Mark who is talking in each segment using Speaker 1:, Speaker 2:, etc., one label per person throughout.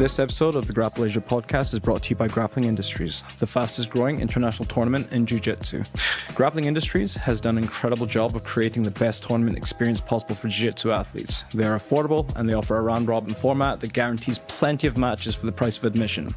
Speaker 1: This episode of the Grapple Asia podcast is brought to you by Grappling Industries, the fastest growing international tournament in Jiu-Jitsu. Grappling Industries has done an incredible job of creating the best tournament experience possible for Jiu-Jitsu athletes. They are affordable and they offer a round-robin format that guarantees plenty of matches for the price of admission.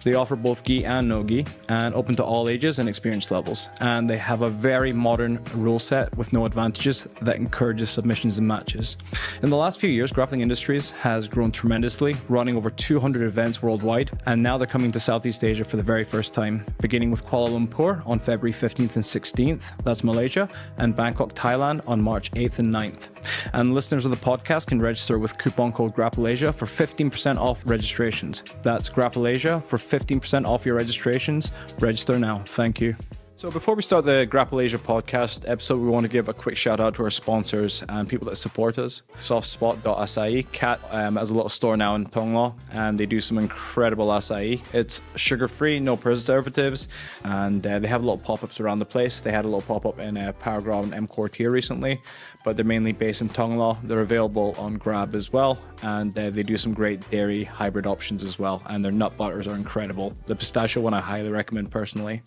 Speaker 1: They offer both gi and no-gi and open to all ages and experience levels. And they have a very modern rule set with no advantages that encourages submissions in matches. In the last few years, Grappling Industries has grown tremendously, running over 200 events worldwide, and now they're coming to Southeast Asia for the very first time, beginning with Kuala Lumpur on February 15th and 16th, that's Malaysia, and Bangkok, Thailand on March 8th and 9th. And listeners of the podcast can register with coupon code Grapple Asia for 15% off registrations. That's Grapple Asia for 15% off your registrations. Register now. Thank you. So before we start the Grapple Asia podcast episode, we want to give a quick shout out to our sponsors and people that support us. Softspot.Açaí. Kat has a little store now in Tonglor, and they do some incredible acai. It's sugar-free, no preservatives, and they have little pop-ups around the place. They had a little pop-up in Paragraph and Quartier recently, but they're mainly based in Tonglor. They're available on Grab as well, and they do some great dairy hybrid options as well, and their nut butters are incredible. The pistachio one I highly recommend personally.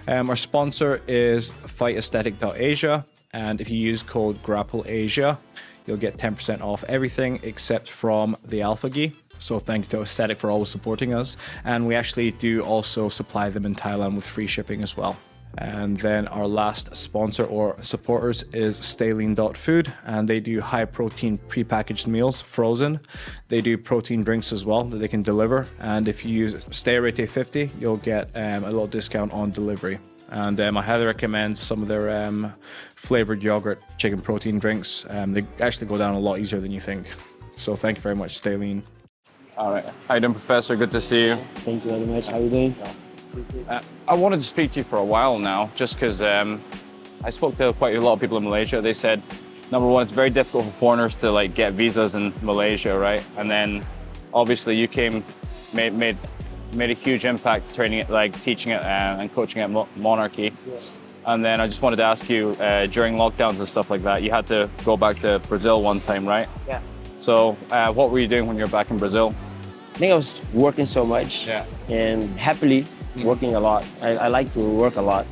Speaker 1: Our sponsor is fightaesthetic.asia, and if you use code GRAPPLEASIA, you'll get 10% off everything except from the Alpha Gi. So thank you to Aesthetic for always supporting us. And we actually do also supply them in Thailand with free shipping as well. And then our last sponsor or supporters is Staline.food, and they do high protein prepackaged meals, frozen. They do protein drinks as well that they can deliver. And if you use StayRate50, you'll get a little discount on delivery. And I highly recommend some of their flavored yogurt chicken protein drinks. They actually go down a lot easier than you think. So thank you very much, Staline.
Speaker 2: All right. How you doing, Professor? Good to see you.
Speaker 3: Thank you very much. How are you doing?
Speaker 2: I wanted to speak to you for a while now, just because I spoke to quite a lot of people in Malaysia. They said, number one, it's very difficult for foreigners to get visas in Malaysia, right? And then obviously you came, made a huge impact training it, teaching it and coaching at Monarchy.
Speaker 3: Yeah.
Speaker 2: And then I just wanted to ask you, during lockdowns and stuff like that, you had to go back to Brazil one time, right?
Speaker 3: Yeah.
Speaker 2: So what were you doing when you were back in Brazil?
Speaker 3: I think I was working so much and happily working a lot. I like to work a lot.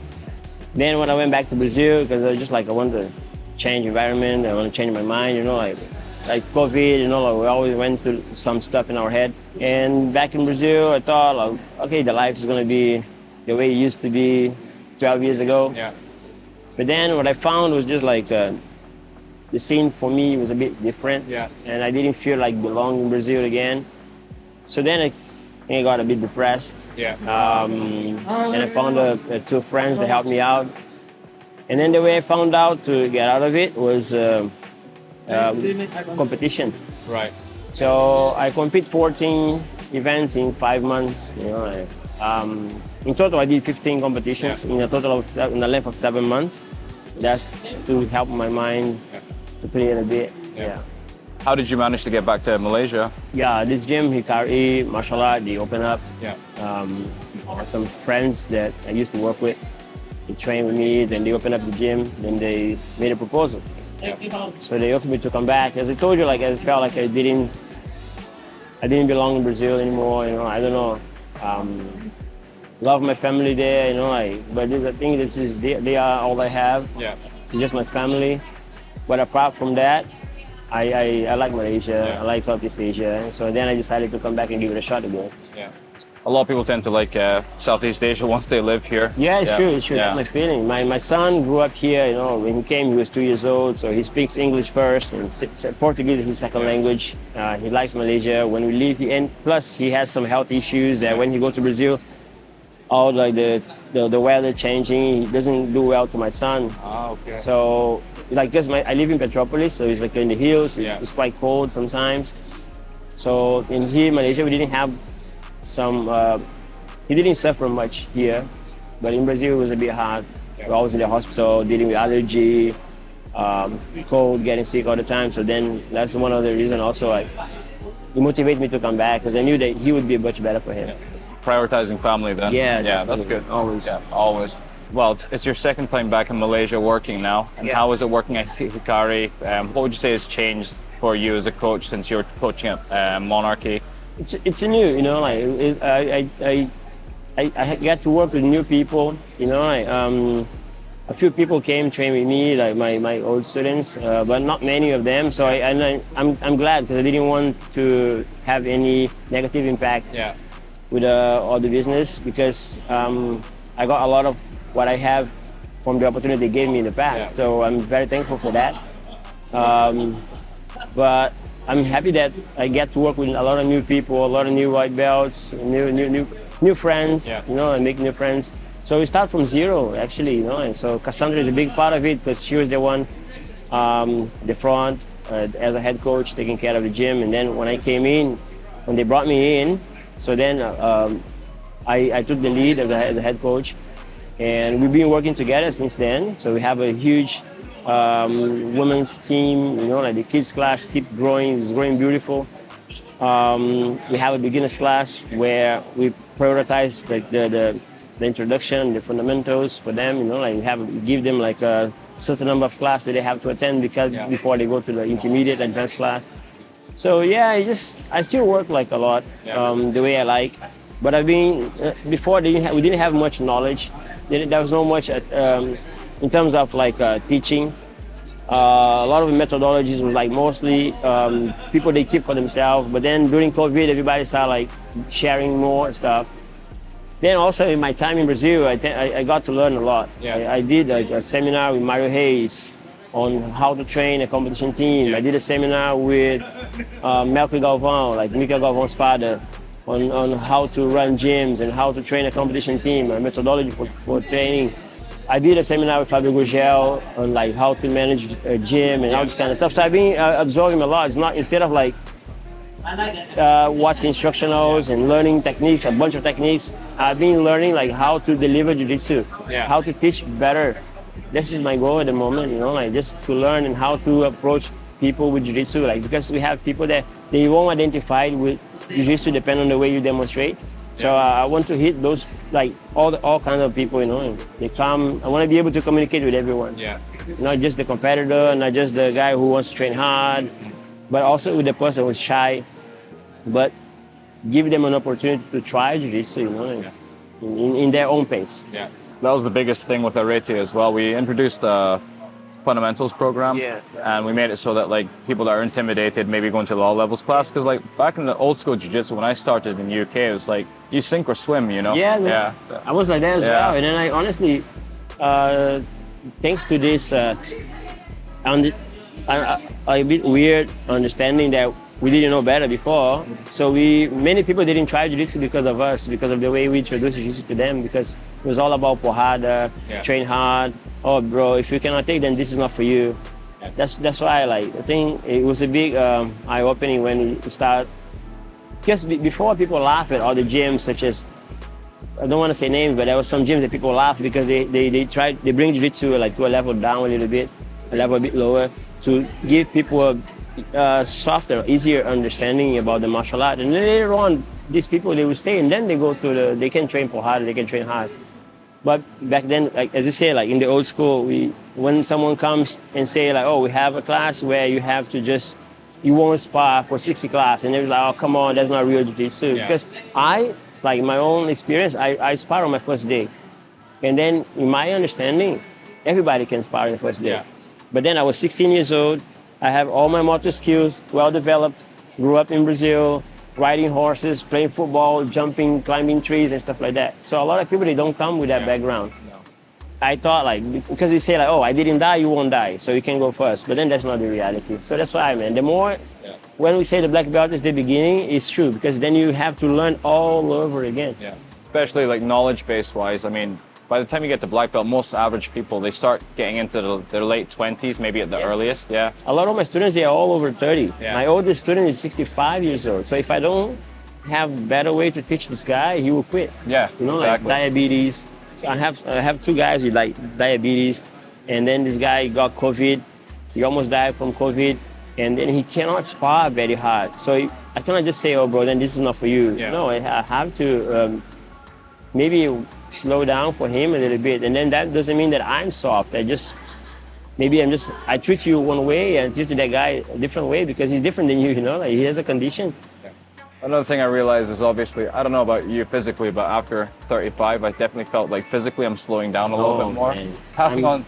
Speaker 3: Then when I went back to Brazil, because I wanted to change environment, I want to change my mind, like COVID, we always went through some stuff in our head. And back in Brazil, I thought, okay, the life is going to be the way it used to be 12 years ago.
Speaker 2: Yeah.
Speaker 3: But then what I found was just the scene for me was a bit different.
Speaker 2: Yeah.
Speaker 3: And I didn't feel like belonging in Brazil again. So then I got a bit depressed.
Speaker 2: Yeah.
Speaker 3: And I found two friends that helped me out. And then the way I found out to get out of it was competition.
Speaker 2: Right.
Speaker 3: So I compete 14 events in 5 months. In total, I did 15 competitions in a total of in the length of 7 months. That's to help my mind to play it a bit. Yeah.
Speaker 2: How did you manage to get back to Malaysia?
Speaker 3: Yeah, this gym, Hikari, martial art, they opened up.
Speaker 2: Yeah.
Speaker 3: I had some friends that I used to work with. They trained with me, then they opened up the gym, then they made a proposal.
Speaker 2: Yeah.
Speaker 3: So they offered me to come back. As I told you, I felt like I didn't belong in Brazil anymore. I don't know. Love my family there, but I think they are all I have.
Speaker 2: Yeah.
Speaker 3: It's just my family. But apart from that, I like Malaysia, I like Southeast Asia, so then I decided to come back and give it a shot again.
Speaker 2: Yeah. A lot of people tend to like Southeast Asia once they live here.
Speaker 3: Yeah, it's true, that's my feeling. My son grew up here, when he came he was 2 years old, so he speaks English first, and Portuguese is his second language. He likes Malaysia. When we leave, and plus he has some health issues that when he goes to Brazil, all the weather changing, he doesn't do well to my son.
Speaker 2: Ah, okay.
Speaker 3: So I live in Petropolis, so it's in the hills. It's quite cold sometimes. So in here, Malaysia, we didn't have he didn't suffer much here, but in Brazil it was a bit hard. We're always in the hospital, dealing with allergy, cold, getting sick all the time. So then that's one of the reasons also it motivated me to come back, because I knew that he would be much better for him.
Speaker 2: Yeah. Prioritizing family then.
Speaker 3: Yeah,
Speaker 2: that's good.
Speaker 3: Always.
Speaker 2: Yeah, always. Well, it's your second time back in Malaysia working now, and how is it working at Hikari? What would you say has changed for you as a coach since you were coaching at Monarchy?
Speaker 3: it's new, you know, like I get to work with new people, you know, like a few people came train with me, like my old students, but not many of them. So I'm glad, because I didn't want to have any negative impact with all the business, because I got a lot of what I have from the opportunity they gave me in the past. So I'm very thankful for that. But I'm happy that I get to work with a lot of new people, a lot of new white belts, new friends, you know, and make new friends. So we start from zero, actually, you know, and so Cassandra is a big part of it, because she was the one, the front, as a head coach, taking care of the gym. And then when I came in, when they brought me in, so then I took the lead as the head coach, and we've been working together since then. So we have a huge women's team, you know, like the kids class keep growing, it's growing beautiful. We have a beginners class where we prioritize like the introduction, the fundamentals for them, you know, like we give them like a certain number of classes that they have to attend before they go to the intermediate advanced class. So yeah, I still work like a lot the way I like, but I've been before we didn't have much knowledge. There was not much in terms of like teaching. A lot of the methodologies was like mostly people they keep for themselves. But then during COVID, everybody started like sharing more stuff. Then also in my time in Brazil, I got to learn a lot. I did a seminar with Mario Hayes on how to train a competition team. I did a seminar with Melky Galvão, like Mika Galvão's father, on how to run gyms and how to train a competition team, a methodology for training. I did a seminar with Fabio Gugel on like how to manage a gym and all this kind of stuff. So I've been absorbing a lot. It's not, instead of like watching instructionals and learning techniques, a bunch of techniques, I've been learning like how to deliver jiu-jitsu, how to teach better. This is my goal at the moment, you know, like just to learn and how to approach people with jiu-jitsu, like because we have people that they won't identify with jiu-jitsu depending on the way you demonstrate. So I want to hit those, like all kinds of people, you know. They come. I want to be able to communicate with everyone. Not just the competitor, not just the guy who wants to train hard, but also with the person who's shy. But give them an opportunity to try jiu-jitsu, you know, in their own pace.
Speaker 2: That was the biggest thing with Arete as well. We introduced the fundamentals program, and we made it so that like people that are intimidated maybe going to the all levels class, because like back in the old school jiu-jitsu when I started in the UK, it was like you sink or swim, you know.
Speaker 3: I was like that as well. And then I honestly, thanks to this a bit weird understanding that we didn't know better before, so many people didn't try jiu-jitsu because of us, because of the way we introduced jiu-jitsu to them, because it was all about porrada, train hard. Oh, bro, if you cannot take, then this is not for you. That's why I think it was a big eye-opening when we start. Because before, people laugh at all the gyms, such as, I don't want to say names, but there was some gyms that people laugh because they bring jiu-jitsu like to a level down a little bit, a level a bit lower, to give people a softer, easier understanding about the martial art. And then later on, these people, they will stay, and then they can train porrada, they can train hard. But back then, like as you say, like in the old school, when someone comes and say like, oh, we have a class where you have to you won't spar for 60 class, and it was like, oh, come on, that's not real jiu-jitsu. Because like my own experience, I spar on my first day. And then in my understanding, everybody can spar on the first day. But then I was 16 years old, I have all my motor skills well developed, grew up in Brazil, riding horses, playing football, jumping, climbing trees and stuff like that. So a lot of people, they don't come with that background. I thought like, because we say like, oh, I didn't die, you won't die, so you can go first. But then that's not the reality. So that's why, man, the more, when we say the black belt is the beginning, it's true, because then you have to learn all over again.
Speaker 2: Especially like knowledge-based wise, I mean, by the time you get to black belt, most average people, they start getting into their late 20s, maybe at the earliest, A
Speaker 3: lot of my students, they are all over 30. My oldest student is 65 years old. So if I don't have better way to teach this guy, he will quit. You know, like diabetes. So I have two guys with like diabetes, and then this guy got COVID. He almost died from COVID, and then he cannot spar very hard. So I cannot just say, oh, bro, then this is not for you. No, I have to maybe slow down for him a little bit, and then that doesn't mean that I'm soft. I treat you one way and treat that guy a different way because he's different than you, you know, like he has a condition.
Speaker 2: Another thing I realized is obviously, I don't know about you physically, but after 35, I definitely felt like physically I'm slowing down a little bit more.
Speaker 3: Man.
Speaker 2: Passing on.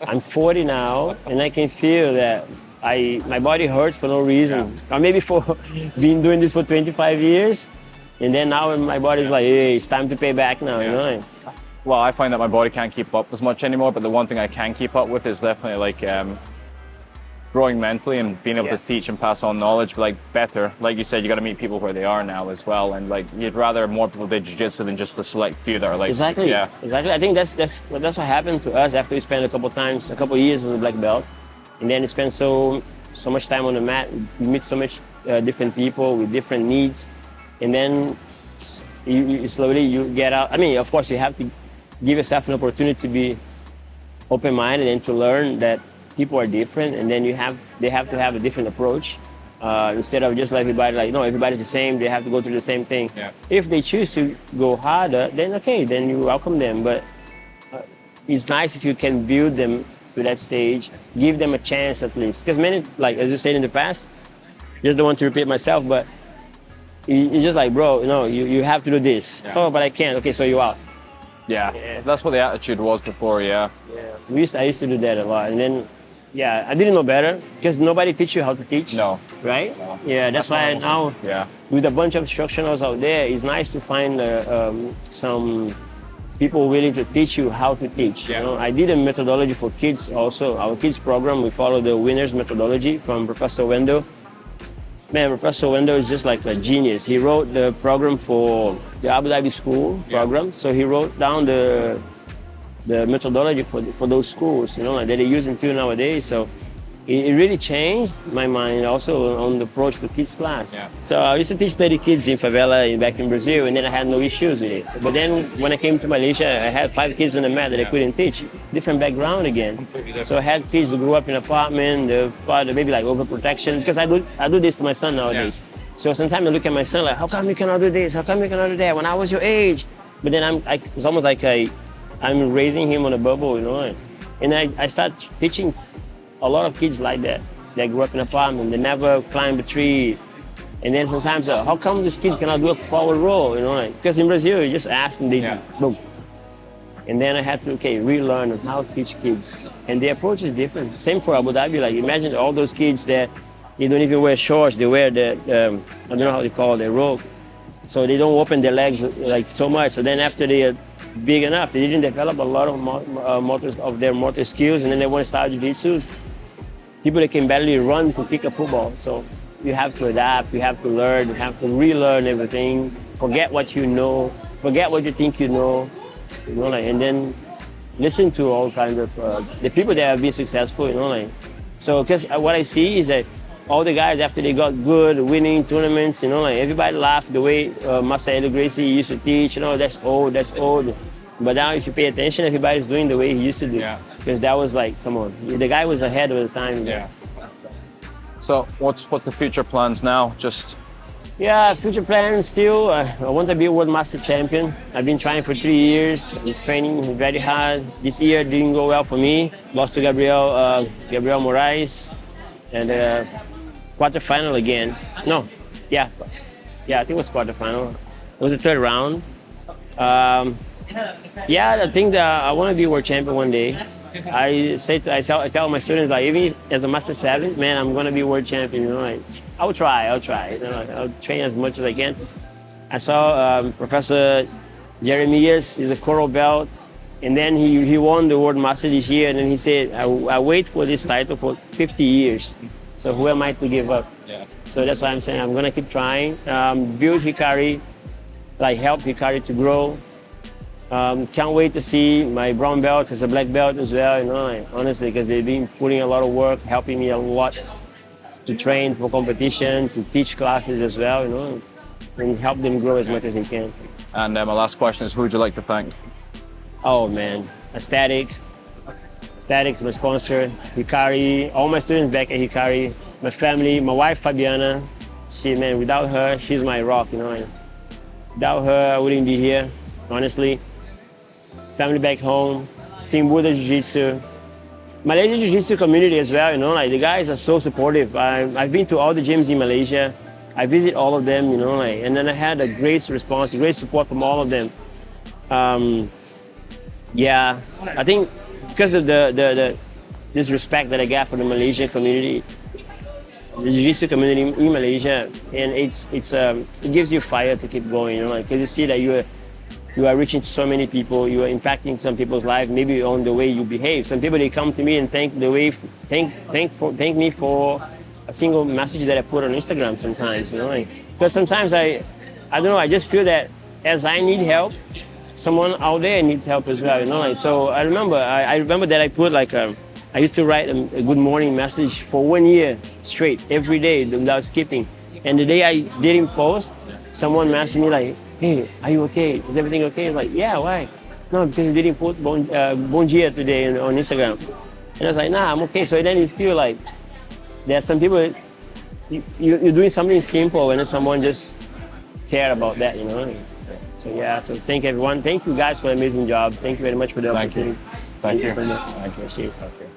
Speaker 3: I'm 40 now, and I can feel that my body hurts for no reason. Or maybe for being doing this for 25 years, and then now my body's like, hey, it's time to pay back now, you know?
Speaker 2: Well, I find that my body can't keep up as much anymore, but the one thing I can keep up with is definitely like growing mentally and being able to teach and pass on knowledge, like better. Like you said, you got to meet people where they are now as well, and like you'd rather more people did jiu-jitsu than just the select few that are like
Speaker 3: exactly. I think that's what happened to us after we spent a couple years as a black belt, and then you spend so much time on the mat. You meet so much different people with different needs, and then you slowly get out. I mean, of course, you have to give yourself an opportunity to be open-minded and to learn that people are different, and then they have to have a different approach instead of just everybody like, no, everybody's the same, they have to go through the same thing. If they choose to go harder, then okay, then you welcome them, but it's nice if you can build them to that stage, give them a chance at least, because many, like as you said in the past, just don't want to repeat myself, but it's just like, bro, no, you have to do this. Oh, but I can't. Okay, so you're out.
Speaker 2: Yeah, that's what the attitude was before. I
Speaker 3: used to do that a lot, and then I didn't know better because nobody teach you how to teach.
Speaker 2: No.
Speaker 3: Right? No. Yeah, that's why now with a bunch of instructionals out there, it's nice to find some people willing to teach you how to teach. You know? I did a methodology for kids also. Our kids program, we follow the winner's methodology from Professor Wendell. Man, Professor Wendell is just like a genius. He wrote the program for the Abu Dhabi school program. So he wrote down the methodology for those schools, you know, like that they use until nowadays. So it really changed my mind also on the approach to kids class. So I used to teach 30 kids in favela back in Brazil, and then I had no issues with it. But then when I came to Malaysia, I had 5 kids on the mat that I couldn't teach. Different background again. So I had kids who grew up in an apartment, the father maybe like overprotection, because I do this to my son nowadays. So sometimes I look at my son like, how come you cannot do this? How come you cannot do that? When I was your age. But then it's almost like I'm raising him on a bubble, you know. And I start teaching a lot of kids like that. They grew up in an apartment, they never climbed a tree. And then sometimes, how come this kid cannot do a forward roll, you know? Because in Brazil, you just ask them, they do, boom. And then I had to, relearn how to teach kids. And the approach is different. Same for Abu Dhabi, like imagine all those kids that they don't even wear shorts, they wear the, I don't know how they call it, the rope. So they don't open their legs like so much. So then after they are big enough, they didn't develop a lot of their motor skills, and then they want to start jiu-jitsu. People that can barely run to kick a football. So you have to adapt, you have to learn, you have to relearn everything, forget what you know, forget what you think you know, and then listen to all kinds of the people that have been successful, So because what I see is that all the guys after they got good, winning tournaments, everybody laughed the way Master Elio Gracie used to teach, that's old. But now if you pay attention, everybody's doing the way he used to do. Because that was like, come on, the guy was ahead of the time.
Speaker 2: So what's the future plans now?
Speaker 3: Future plans still, I want to be a World Master Champion. I've been trying for 3 years, I'm training very hard. This year didn't go well for me. Lost to Gabriel Moraes, and quarterfinal again. I think it was quarterfinal. It was the 3rd round. I think that I want to be world champion one day. I tell my students, like, even as a Master 7, man, I'm going to be world champion. I'll try. I'll train as much as I can. I saw Professor Jeremias, he's a coral belt, and then he won the World Master this year, and then he said, I wait for this title for 50 years. So who am I to give up? So that's why I'm saying I'm going to keep trying. Build Hikari, help Hikari to grow. Can't wait to see my brown belt as a black belt as well, honestly, because they've been putting a lot of work, helping me a lot to train for competition, to teach classes as well, and help them grow as much as they can.
Speaker 2: And my last question is, who would you like to thank?
Speaker 3: Oh man, Aesthetics, my sponsor, Hikari, all my students back at Hikari, my family, my wife Fabiana. Without her, she's my rock, Without her, I wouldn't be here, honestly. Family back home, Team Buddha Jiu-Jitsu, Malaysian Jiu-Jitsu community as well, the guys are so supportive. I've been to all the gyms in Malaysia. I visit all of them, you know, like, and then I had a great response, great support from all of them. Yeah, I think because of this respect that I got for the Malaysian community, the Jiu-Jitsu community in Malaysia, and it gives you fire to keep going, you know, like, because you see that you are reaching so many people, you are impacting some people's life, maybe on the way you behave. Some people, they come to me and thank me for a single message that I put on Instagram sometimes, you know, like, because sometimes I don't know, I just feel that as I need help, someone out there needs help as well, you know, like, so I remember that I put like I used to write a good morning message for 1 year straight, every day without skipping. And the day I didn't post, someone messaged me like, hey, are you okay? Is everything okay? I was like, yeah, why? No, because you didn't put bon dia today on Instagram. And I was like, nah, I'm okay. So then you feel like there are some people, you're doing something simple and then someone just care about that, you know? So yeah, so thank everyone. Thank you guys for an amazing job. Thank you very much for the opportunity.
Speaker 2: Thank you so
Speaker 3: much.
Speaker 2: Thank you.
Speaker 3: Okay.